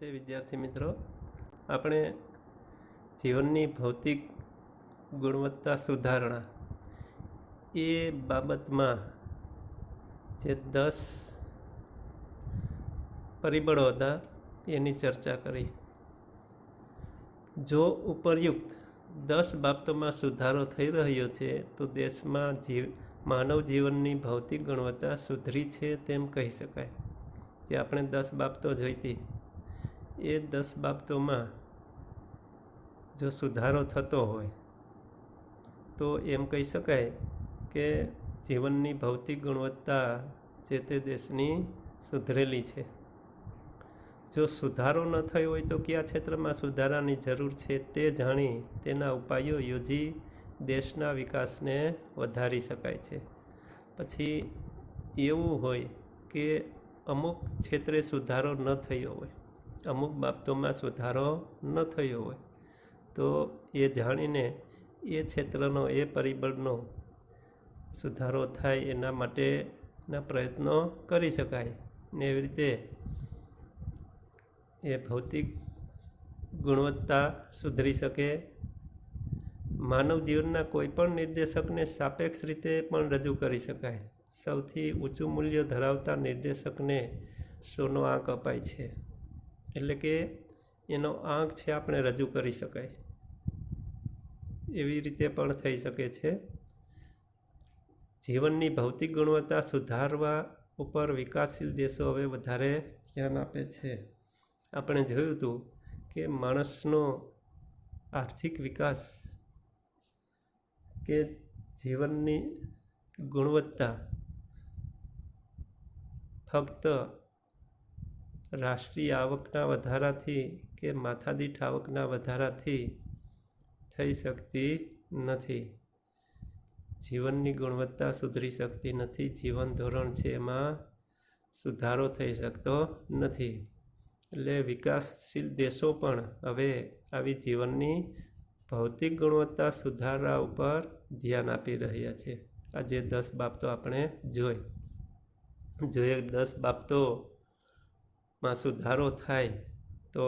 નમસ્તે વિદ્યાર્થી મિત્રો, આપણે જીવનની ભૌતિક ગુણવત્તા સુધારણા એ બાબતમાં જે 10 પરિબળો હતા એની ચર્ચા કરી. જો ઉપરયુક્ત 10 બાબતોમાં સુધારો થઈ રહ્યો છે તો દેશમાં માનવ જીવનની ભૌતિક ગુણવત્તા સુધરી છે તેમ કહી શકાય. જે આપણે 10 બાબતો જોઈતી એ 10 બાબતોમાં જો સુધારો થતો હોય તો એમ કહી શકાય કે જીવનની ભૌતિક ગુણવત્તા જે તે દેશની સુધરેલી છે. જો સુધારો ન થયો હોય તો કયા ક્ષેત્રમાં સુધારાની જરૂર છે તે જાણી તેના ઉપાયો યોજી દેશના વિકાસને વધારી શકાય છે. પછી એવું હોય કે અમુક ક્ષેત્રે સુધારો ન થયો હોય, અમુક બાબતોમાં સુધારો ન થયો હોય તો એ જાણીને એ ક્ષેત્રનો એ પરિબળનો સુધારો થાય એના માટેના પ્રયત્નો કરી શકાય ને એવી રીતે એ ભૌતિક ગુણવત્તા સુધરી શકે. માનવ જીવનના કોઈપણ નિર્દેશકને સાપેક્ષ રીતે પણ રજૂ કરી શકાય. સૌથી ઊંચું મૂલ્ય ધરાવતા નિર્દેશકને 100નો આંક અપાય છે, એટલે કે એનો આંક છે આપણે રજૂ કરી શકાય. એવી રીતે પણ થઈ શકે છે. જીવનની ભૌતિક ગુણવત્તા સુધારવા ઉપર વિકાસશીલ દેશો હવે વધારે ધ્યાન આપે છે. આપણે જોયું હતું કે માણસનો આર્થિક વિકાસ કે જીવનની ગુણવત્તા ફક્ત રાષ્ટ્રીય આવકના વધારાથી કે માથાદીઠ આવકના વધારાથી થઈ શકતી નથી. જીવનની ગુણવત્તા સુધરી શકતી નથી. જીવન ધોરણ છે એમાં સુધારો થઈ શકતો નથી. એટલે વિકાસશીલ દેશો પણ હવે આવી જીવનની ભૌતિક ગુણવત્તા સુધારા ઉપર ધ્યાન આપી રહ્યા છે. આ જે 10 બાબતો આપણે જોઈ, જો એ 10 બાબતોમાં સુધારો થાય તો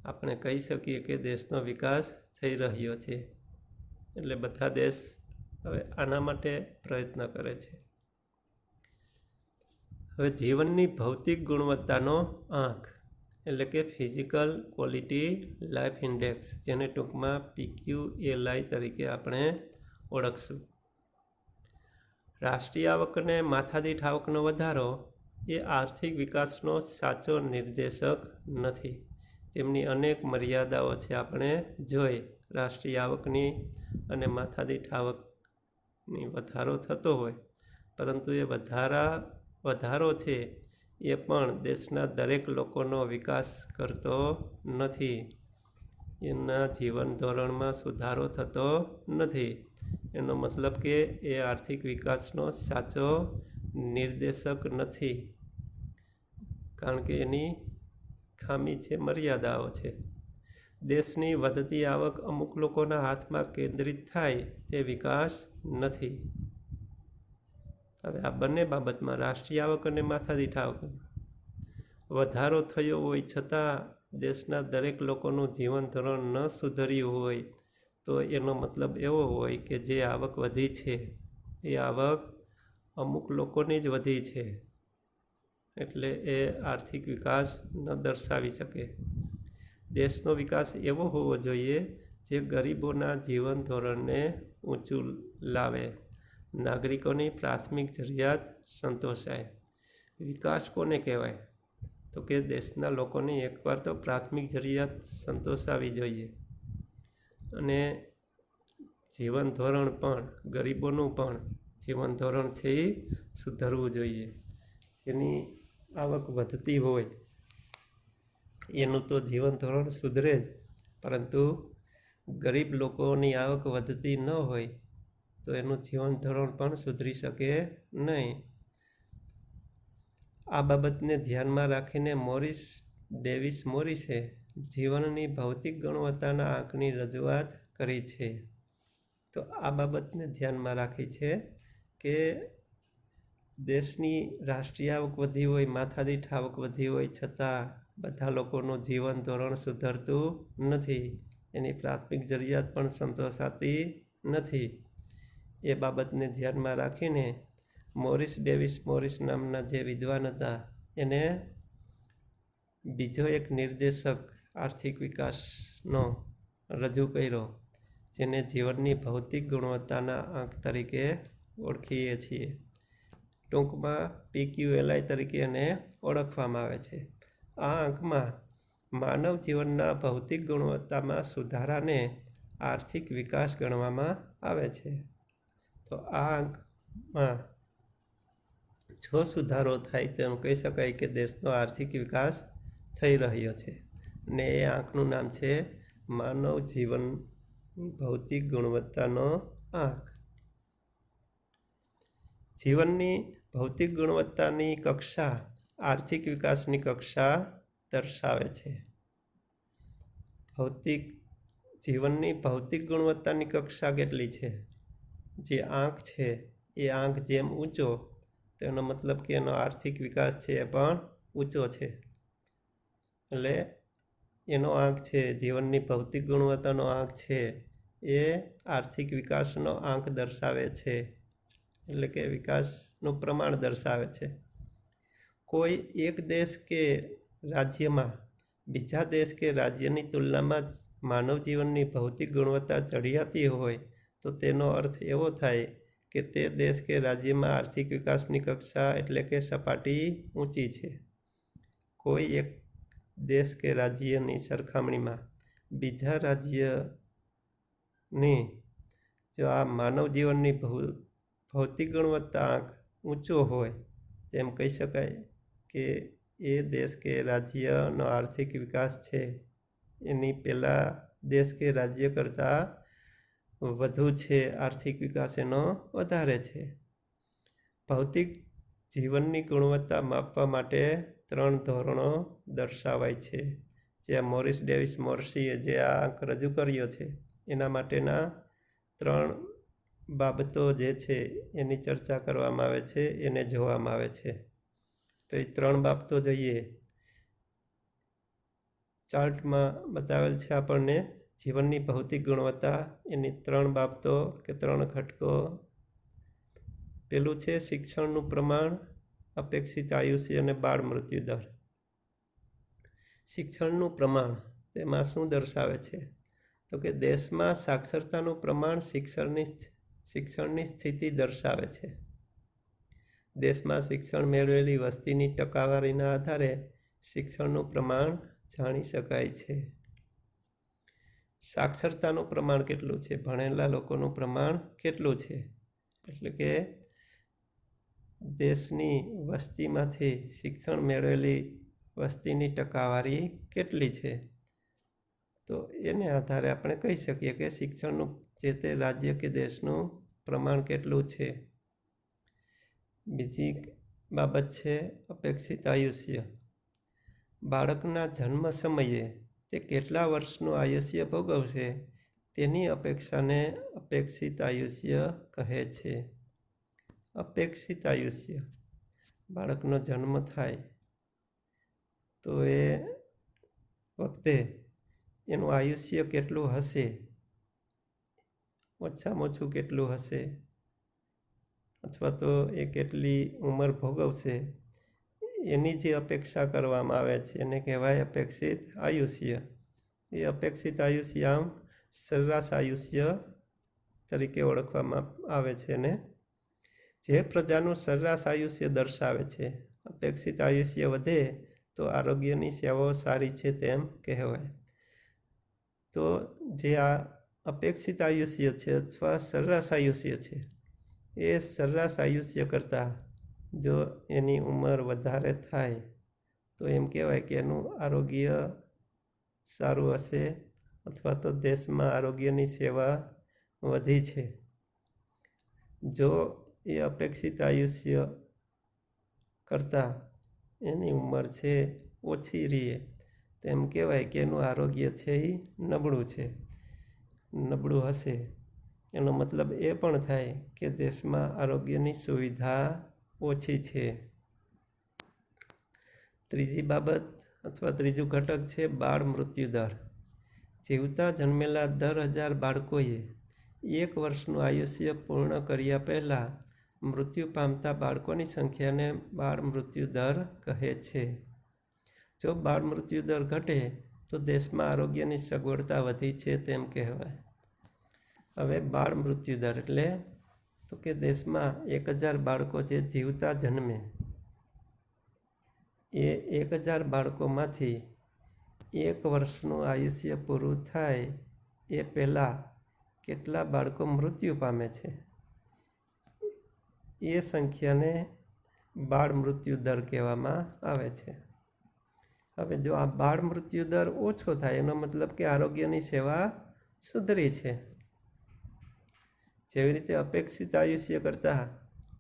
આપણે કહી શકીએ કે દેશનો વિકાસ થઈ રહ્યો છે. એટલે બધા દેશ હવે આના માટે પ્રયત્ન કરે છે. હવે જીવનની ભૌતિક ગુણવત્તાનો આંક એટલે કે ફિઝિકલ ક્વોલિટી લાઈફ ઇન્ડેક્સ, જેને ટૂંકમાં PQLI તરીકે આપણે ઓળખશું. રાષ્ટ્રીય આવક અને માથાદીઠ આવકનો વધારો એ આર્થિક વિકાસનો સાચો નિર્દેશક નથી. તેમની અનેક મર્યાદાઓ છે. આપણે જોઈ રાષ્ટ્રીય આવકની અને માથાદીઠ આવકની વધારો થતો હોય, પરંતુ એ વધારો છે એ પણ દેશના દરેક લોકોનો વિકાસ કરતો નથી. એના જીવન ધોરણમાં સુધારો થતો નથી. એનો મતલબ કે એ આર્થિક વિકાસનો સાચો નિર્દેશક નથી, કારણ કે એની ખામી છે, મર્યાદાઓ છે. દેશની વધતી આવક અમુક લોકોના હાથમાં કેન્દ્રિત થાય તે વિકાસ નથી. હવે આ બંને બાબતમાં રાષ્ટ્રીય આવક અને માથાદીઠ આવક વધારો થયો હોય છતાં દેશના દરેક લોકોનું જીવન ધોરણ ન સુધર્યું હોય તો એનો મતલબ એવો હોય કે જે આવક વધી છે એ આવક અમુક લોકોની જ વધી છે, એટલે એ આર્થિક વિકાસ ન દર્શાવી શકે. દેશનો વિકાસ એવો હોવો જોઈએ જે ગરીબોના જીવન ધોરણને ઊંચું લાવે, નાગરિકોની પ્રાથમિક જરૂરિયાત સંતોષાય. વિકાસ કોને કહેવાય? તો કે દેશના લોકોની એકવાર તો પ્રાથમિક જરૂરિયાત સંતોષાવી જોઈએ અને જીવન ધોરણ પણ, ગરીબોનું પણ જીવન ધોરણ છે એ સુધરવું જોઈએ. જેની આવક વધતી હોય એનું તો જીવન ધોરણ સુધરે જ, પરંતુ ગરીબ લોકોની આવક વધતી ન હોય તો એનું જીવન ધોરણ પણ સુધરી શકે નહીં. આ બાબતને ધ્યાનમાં રાખીને ડેવિસ મોરિસે જીવનની ભૌતિક ગુણવત્તાના આંકની રજૂઆત કરી છે. તો આ બાબતને ધ્યાનમાં રાખી છે કે દેશની રાષ્ટ્રીય આવક વધી હોય, માથાદીઠ આવક વધી હોય છતાં બધા લોકોનું જીવન ધોરણ સુધરતું નથી, એની પ્રાથમિક જરૂરિયાત પણ સંતોષાતી નથી. એ બાબતને ધ્યાનમાં રાખીને મોરિસ ડેવિસ મોરિસ નામના જે વિદ્વાન હતા એને બીજો એક નિર્દેશક આર્થિક વિકાસનો રજૂ કર્યો, જેને જીવનની ભૌતિક ગુણવત્તાના આંક તરીકે ઓળખીએ છીએ. ટૂંકમાં PQLI તરીકે એને ઓળખવામાં આવે છે. આ આંકમાં માનવ જીવનના ભૌતિક ગુણવત્તામાં સુધારાને આર્થિક વિકાસ ગણવામાં આવે છે. તો આ આંકમાં જો સુધારો થાય તો એમ કહી શકાય કે દેશનો આર્થિક વિકાસ થઈ રહ્યો છે. ને એ આંકનું નામ છે માનવ જીવનની ભૌતિક ગુણવત્તાનો આંક. જીવનની ભૌતિક ગુણવત્તાની કક્ષા આર્થિક વિકાસની કક્ષા દર્શાવે છે. જીવનની ભૌતિક ગુણવત્તાની કક્ષા કેટલી છે? જે આંક છે એ આંક જેમ ઊંચો તેનો મતલબ કે એનો આર્થિક વિકાસ છે એ પણ ઊંચો છે. એટલે એનો આંક છે, જીવનની ભૌતિક ગુણવત્તાનો આંક છે એ આર્થિક વિકાસનો આંક દર્શાવે છે, એટલે કે વિકાસનું પ્રમાણ દર્શાવે છે. કોઈ એક દેશ કે રાજ્યમાં બીજા દેશ કે રાજ્યની તુલનામાં માનવ જીવનની ભૌતિક ગુણવત્તા ચડિયાતી હોય તો તેનો અર્થ એવો થાય કે તે દેશ કે રાજ્યમાં આર્થિક વિકાસની કક્ષા એટલે કે સપાટી ઊંચી છે. કોઈ એક દેશ કે રાજ્યની સરખામણીમાં બીજા રાજ્યની જો આ માનવ જીવનની ભૌતિક ગુણવત્તા આંક ઊંચો હોય તેમ કહી શકાય કે એ દેશ કે રાજ્યનો આર્થિક વિકાસ છે એની પહેલાં દેશ કે રાજ્ય કરતાં વધુ છે, આર્થિક વિકાસ એનો વધારે છે. ભૌતિક જીવનની ગુણવત્તા માપવા માટે 3 ધોરણો દર્શાવાય છે. જે મોરિસ ડેવિસ મોર્સીએ જે આ આંક રજૂ કર્યો છે એના માટેના 3 બાબતો જે છે એની ચર્ચા કરવામાં આવે છે, એને જોવામાં આવે છે. તો એ 3 બાબતો જોઈએ. ચાર્ટમાં બતાવેલ છે આપણને જીવનની ભૌતિક ગુણવત્તા, એની 3 બાબતો કે 3 ઘટકો. પેલું છે શિક્ષણનું પ્રમાણ, અપેક્ષિત આયુષ્ય અને બાળ મૃત્યુ દર. શિક્ષણનું પ્રમાણ તેમાં શું દર્શાવે છે? તો કે દેશમાં સાક્ષરતાનું પ્રમાણ શિક્ષણની સ્થિતિ દર્શાવે છે. દેશમાં શિક્ષણ મેળવેલી વસ્તીની ટકાવારીના આધારે શિક્ષણનું પ્રમાણ જાણી શકાય છે. સાક્ષરતાનું પ્રમાણ કેટલું છે? ભણેલા લોકોનું પ્રમાણ કેટલું છે? એટલે કે દેશની વસ્તીમાંથી શિક્ષણ મેળવેલી વસ્તીની ટકાવારી કેટલી છે? તો એને આધારે આપણે કહી શકીએ કે શિક્ષણનું જે તે રાજ્ય કે દેશનું પ્રમાણ કેટલું છે. બીજી બાબત છે અપેક્ષિત આયુષ્ય. બાળકના જન્મ સમયે તે કેટલા વર્ષનું આયુષ્ય ભોગવશે તેની અપેક્ષાને અપેક્ષિત આયુષ્ય કહે છે. અપેક્ષિત આયુષ્ય, બાળકનો જન્મ થાય તો એ વખતે એનું આયુષ્ય કેટલું હશે, ઓછામાં ઓછું કેટલું હશે, અથવા તો એ કેટલી ઉંમર ભોગવશે એની જે અપેક્ષા કરવામાં આવે છે એને કહેવાય અપેક્ષિત આયુષ્ય. એ અપેક્ષિત આયુષ્ય આમ સરેરાશ આયુષ્ય તરીકે ઓળખવામાં આવે છે ને જે પ્રજાનું સરેરાશ આયુષ્ય દર્શાવે છે. અપેક્ષિત આયુષ્ય વધે તો આરોગ્યની સેવાઓ સારી છે તેમ કહેવાય. તો જે આ અપેક્ષિત આયુષ્ય છે અથવા સરેરાશ આયુષ્ય છે એ સરેરાશ આયુષ્ય કરતાં જો એની ઉંમર વધારે થાય તો એમ કહેવાય કે એનું આરોગ્ય સારું હશે અથવા તો દેશમાં આરોગ્યની સેવા વધી છે. જો એ અપેક્ષિત આયુષ્ય કરતાં એની ઉંમર છે ઓછી રહે તો એમ કહેવાય કે એનું આરોગ્ય છે એ નબળું હશે. એનો મતલબ એ પણ થાય કે દેશમાં આરોગ્યની સુવિધા ઓછી છે. ત્રીજી બાબત અથવા ત્રીજું ઘટક છે બાળ મૃત્યુ દર. જીવતા જન્મેલા 10,000 બાળકોએ 1 વર્ષનું આયુષ્ય પૂર્ણ કર્યા પહેલાં મૃત્યુ પામતા બાળકોની સંખ્યાને બાળ મૃત્યુ દર કહે છે. જો બાળ મૃત્યુ દર ઘટે તો દેશમાં આરોગ્યની સગવડતા વધી છે તેમ કહેવાય. હવે બાળ મૃત્યુ દર એટલે તો કે દેશમાં 1,000 બાળકો જે જીવતા જન્મે એ 1,000 બાળકોમાંથી 1 વર્ષનું આયુષ્ય પૂરું થાય એ પહેલાં કેટલા બાળકો મૃત્યુ પામે છે એ સંખ્યાને બાળ મૃત્યુ દર કહેવામાં આવે છે. હવે જો આ બાળ મૃત્યુ દર ઓછો થાય એનો મતલબ કે આરોગ્યની સેવા સુધરી છે. જેવી રીતે અપેક્ષિત આયુષ્ય કરતાં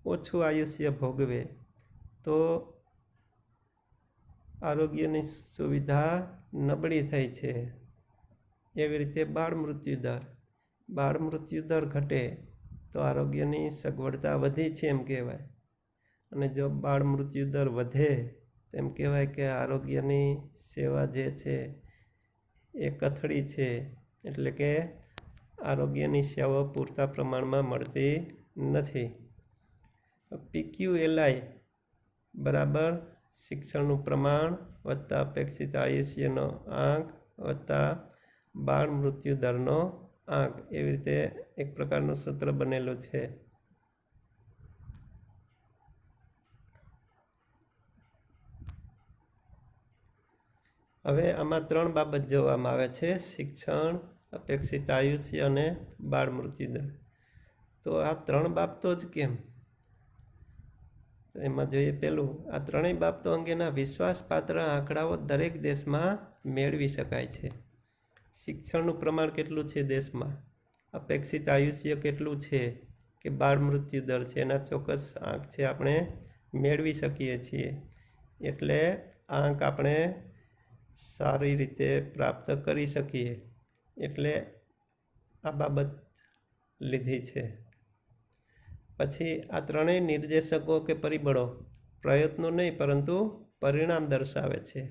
ઓછું આયુષ્ય ભોગવે તો આરોગ્યની સુવિધા નબળી થઈ છે. એવી રીતે બાળ મૃત્યુ દર ઘટે તો આરોગ્યની સગવડતા વધી છે એમ કહેવાય. અને જો બાળ મૃત્યુ દર વધે તેમ કહેવાય કે આરોગ્યની સેવા જે છે એ કથળી છે, એટલે કે આરોગ્યની સેવાઓ પૂરતા પ્રમાણમાં મળતી નથી. PQLI બરાબર શિક્ષણનું પ્રમાણ વત્તા અપેક્ષિત આયુષ્યનો આંક વત્તા બાળ મૃત્યુ દરનો આંક, એવી રીતે એક પ્રકારનું સૂત્ર બનેલું છે. હવે આમાં 3 બાબત જોવામાં આવે છે: શિક્ષણ, અપેક્ષિત આયુષ્ય અને બાળ મૃત્યુ દર. તો આ 3 બાબતો જ કેમ? એમાં જોઈએ પહેલું, આ ત્રણેય બાબતો અંગેના વિશ્વાસપાત્ર આંકડાઓ દરેક દેશમાં મેળવી શકાય છે. શિક્ષણનું પ્રમાણ કેટલું છે દેશમાં, અપેક્ષિત આયુષ્ય કેટલું છે કે બાળ મૃત્યુ દર છે, એના ચોક્કસ આંક છે આપણે મેળવી શકીએ છીએ. એટલે આંક આપણે સારી રીતે પ્રાપ્ત કરી શકીએ, એટલે આ બાબત લીધી છે. પછી આ ત્રણેય નિર્દેશકો કે પરિબળો પ્રયત્નો નહીં પરંતુ પરિણામ દર્શાવે છે.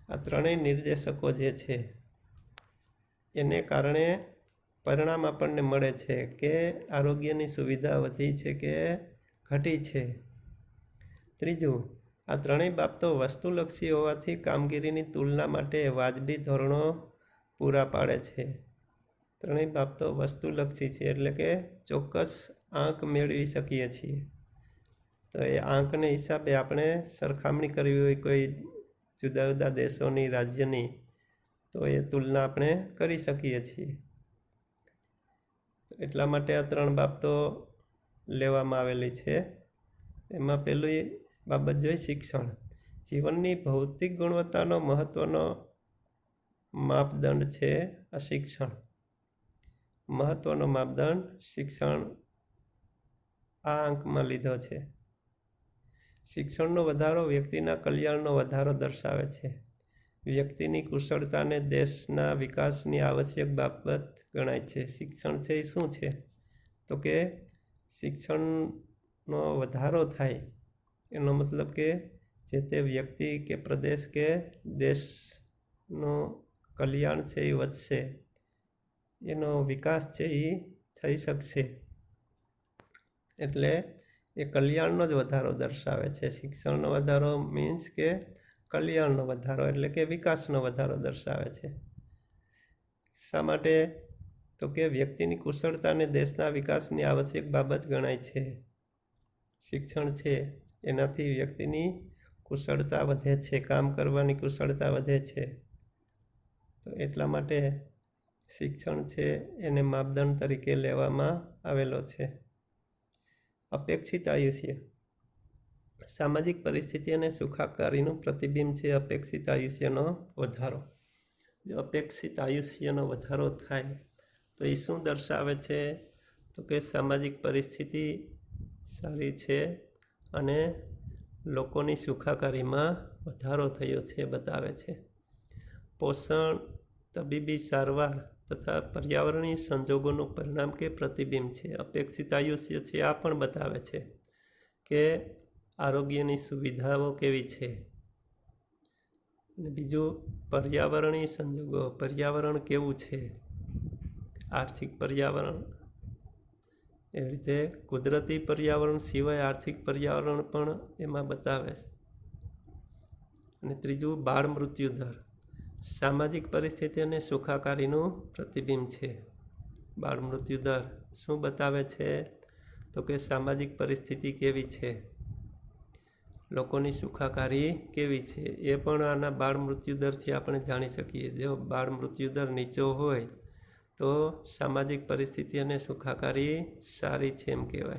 આ ત્રણેય નિર્દેશકો જે છે એને કારણે પરિણામ આપણને મળે છે કે આરોગ્યની સુવિધા વધી છે કે ઘટી છે. ત્રીજું, આ ત્રણેય બાબતો વસ્તુલક્ષી હોવાથી કામગીરીની તુલના માટે વાજબી ધોરણો પૂરા પાડે છે. ત્રણેય બાબતો વસ્તુલક્ષી છે એટલે કે ચોક્કસ આંક મેળવી શકીએ છીએ. તો એ આંકને હિસાબે આપણે સરખામણી કરવી હોય કોઈ જુદા જુદા દેશોની, રાજ્યની, તો એ તુલના આપણે કરી શકીએ છીએ. એટલા માટે આ 3 બાબતો લેવામાં આવેલી છે. એમાં પહેલી બાબત જોઈ શિક્ષણ. જીવનની ભૌતિક ગુણવત્તાનો મહત્વનો માપદંડ છે આ શિક્ષણ. મહત્વનો માપદંડ શિક્ષણ આ આંકમાં લીધો છે. શિક્ષણનો વધારો વ્યક્તિના કલ્યાણનો વધારો દર્શાવે છે. વ્યક્તિની કુશળતાને દેશના વિકાસની આવશ્યક બાબત ગણાય છે. શિક્ષણ છે એ શું છે? તો કે શિક્ષણનો વધારો થાય એનો મતલબ કે જે તે વ્યક્તિ કે પ્રદેશ કે દેશનું કલ્યાણ છે એ વધશે, એનો વિકાસ છે એ થઈ શકશે. એટલે એ કલ્યાણનો જ વધારો દર્શાવે છે. શિક્ષણનો વધારો મીન્સ કે કલ્યાણનો વધારો એટલે કે વિકાસનો વધારો દર્શાવે છે. શા માટે? તો કે વ્યક્તિની કુશળતાને દેશના વિકાસની આવશ્યક બાબત ગણાય છે. શિક્ષણ છે એનાથી વ્યક્તિની કુશળતા વધે છે, કામ કરવાની કુશળતા વધે છે. તો એટલા માટે શિક્ષણ છે એને માપદંડ તરીકે લેવામાં આવેલો છે. અપેક્ષિત આયુષ્ય. સામાજિક પરિસ્થિતિ અને સુખાકારીનું પ્રતિબિંબ છે અપેક્ષિત આયુષ્યનો વધારો. જો અપેક્ષિત આયુષ્યનો વધારો થાય તો એ શું દર્શાવે છે? તો કે સામાજિક પરિસ્થિતિ સારી છે અને લોકોની સુખાકારીમાં વધારો થયો છે બતાવે છે. પોષણ, તબીબી સારવાર તથા પર્યાવરણીય સંજોગોનું પરિણામ કે પ્રતિબિંબ છે. અપેક્ષિત આયુષ્ય છે આ પણ બતાવે છે કે આરોગ્યની સુવિધાઓ કેવી છે. અને બીજું પર્યાવરણીય સંજોગો. પર્યાવરણ કેવું છે? આર્થિક પર્યાવરણ. એવી રીતે કુદરતી પર્યાવરણ સિવાય આર્થિક પર્યાવરણ પણ એમાં બતાવે છે. અને ત્રીજું બાળ મૃત્યુ દર. સામાજિક પરિસ્થિતિ અને સુખાકારીનું પ્રતિબિંબ છે. બાળ મૃત્યુ દર શું બતાવે છે? તો કે સામાજિક પરિસ્થિતિ કેવી છે, લોકોની સુખાકારી કેવી છે, એ પણ આના બાળ મૃત્યુ દરથી આપણે જાણી શકીએ. જો બાળ મૃત્યુ દર નીચો હોય તો સામાજિક પરિસ્થિતિ અને સુખાકારી સારી છે એમ કહેવાય.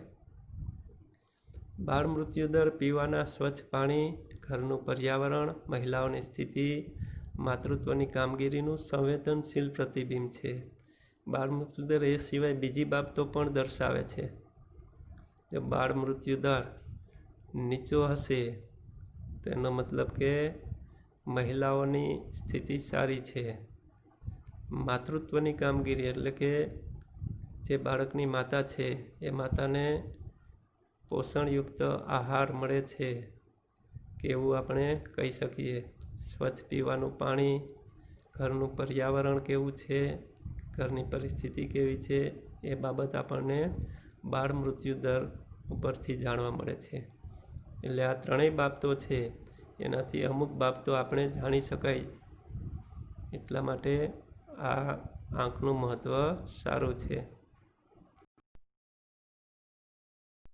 બાળ મૃત્યુ દર પીવાના સ્વચ્છ પાણી, ઘરનું પર્યાવરણ, મહિલાઓની સ્થિતિ, માતૃત્વની કામગીરીનું સંવેદનશીલ પ્રતિબિંબ છે. બાળ મૃત્યુ દર એ સિવાય બીજી બાબતો પણ દર્શાવે છે. જો બાળ મૃત્યુ દર નીચો હશે તો એનો મતલબ કે મહિલાઓની સ્થિતિ સારી છે. માતૃત્વની કામગીરી એટલે કે જે બાળકની માતા છે એ માતાને પોષણયુક્ત આહાર મળે છે કે એવું આપણે કહી શકીએ. સ્વચ્છ પીવાનું પાણી, ઘરનું પર્યાવરણ કેવું છે, ઘરની પરિસ્થિતિ કેવી છે, એ બાબત આપણને બાળ મૃત્યુ દર ઉપરથી જાણવા મળે છે. એટલે આ ત્રણેય બાબતો છે એનાથી અમુક બાબતો આપણે જાણી શકાય. એટલા માટે આ આંકનું મહત્ત્વ સારું છે.